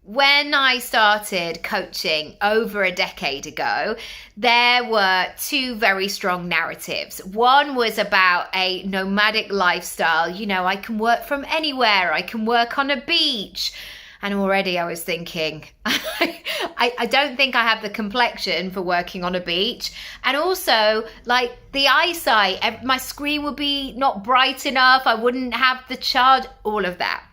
When I started coaching over a decade ago, there were two very strong narratives. One was about a nomadic lifestyle. You know, I can work from anywhere. I can work on a beach. And already I was thinking, I don't think I have the complexion for working on a beach. And also, like, the eyesight, my screen would be not bright enough. I wouldn't have the charge, all of that.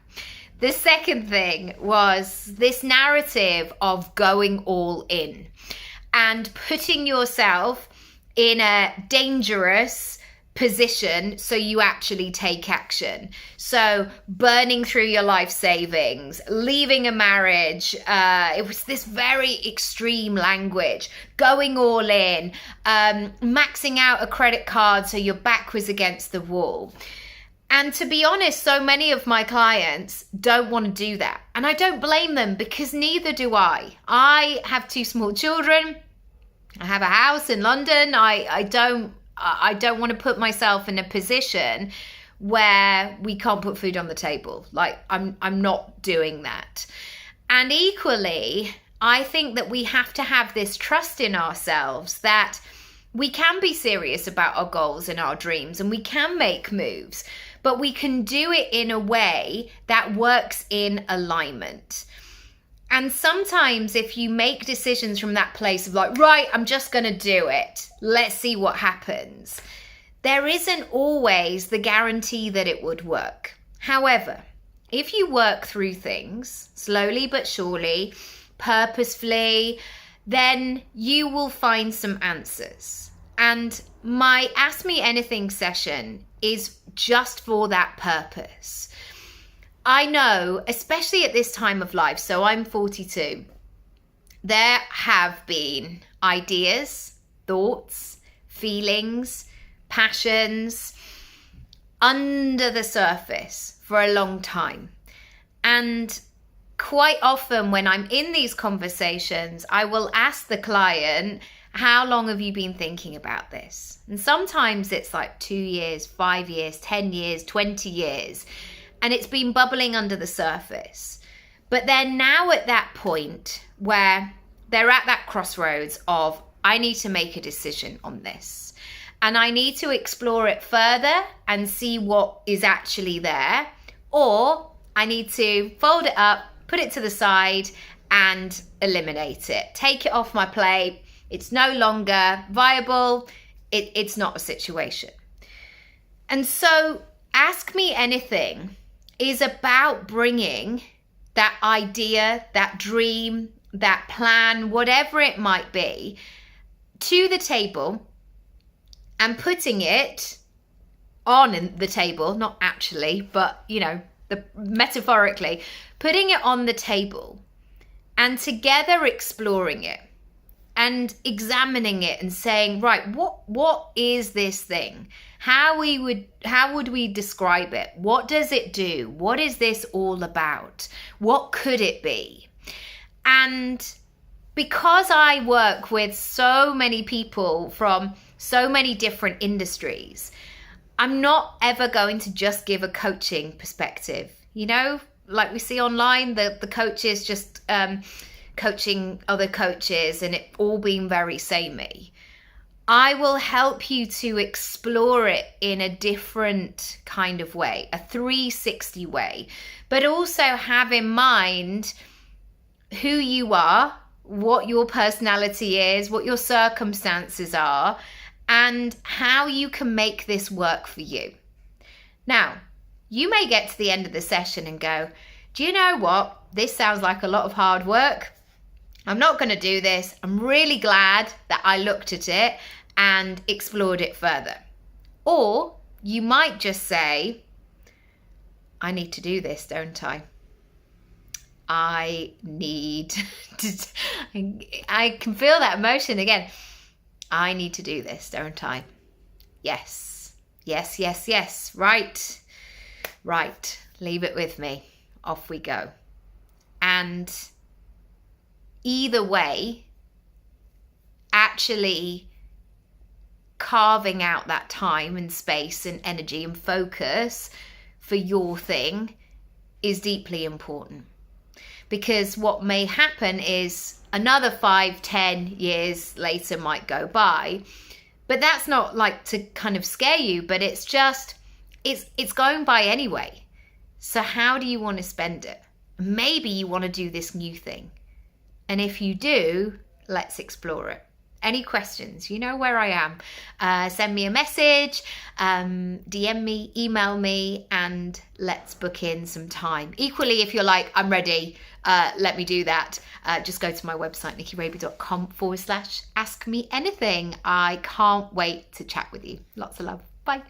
The second thing was this narrative of going all in and putting yourself in a dangerous position so you actually take action. So burning through your life savings, leaving a marriage, it was this very extreme language, going all in, maxing out a credit card so your back was against the wall. And to be honest, so many of my clients don't want to do that. And I don't blame them, because neither do I. I have two small children. I have a house in London. I don't want to put myself in a position where we can't put food on the table. Like, I'm not doing that. And equally, I think that we have to have this trust in ourselves that we can be serious about our goals and our dreams, and we can make moves, but we can do it in a way that works in alignment. And sometimes if you make decisions from that place of like, right, I'm just going to do it, let's see what happens, there isn't always the guarantee that it would work. However, if you work through things slowly but surely, purposefully, then you will find some answers. And my Ask Me Anything session is just for that purpose. I know, especially at this time of life, so I'm 42, there have been ideas, thoughts, feelings, passions under the surface for a long time. And quite often when I'm in these conversations, I will ask the client, how long have you been thinking about this? And sometimes it's like 2 years, 5 years, 10 years, 20 years. And it's been bubbling under the surface. But they're now at that point where they're at that crossroads of, I need to make a decision on this. And I need to explore it further and see what is actually there. Or I need to fold it up, put it to the side and eliminate it. Take it off my plate. It's no longer viable. It's not a situation. And so Ask Me Anything is about bringing that idea, that dream, that plan, whatever it might be, to the table and putting it on the table, not actually, but, you know, metaphorically, putting it on the table and together exploring it and examining it and saying, right, what is this thing? How would we describe it? What does it do? What is this all about? What could it be? And because I work with so many people from so many different industries, I'm not ever going to just give a coaching perspective. You know, like we see online, the coaches just coaching other coaches and it all being very samey. I will help you to explore it in a different kind of way, a 360 way, but also have in mind who you are, what your personality is, what your circumstances are, and how you can make this work for you. Now, you may get to the end of the session and go, do you know what? This sounds like a lot of hard work. I'm not going to do this. I'm really glad that I looked at it and explored it further. Or you might just say, I need to do this, don't I? I need to, I can feel that emotion again. I need to do this, don't I? Yes, yes, yes, yes. Right, right. Leave it with me. Off we go. And either way, actually carving out that time and space and energy and focus for your thing is deeply important. because what may happen is another 5-10 years later might go by. But that's not like to kind of scare you, but it's just, it's going by anyway. So how do you want to spend it? Maybe you want to do this new thing. And if you do, let's explore it. Any questions? You know where I am. Send me a message, DM me, email me, and let's book in some time. Equally, if you're like, I'm ready, let me do that. Just go to my website, nickyraby.com/ask me anything. I can't wait to chat with you. Lots of love. Bye.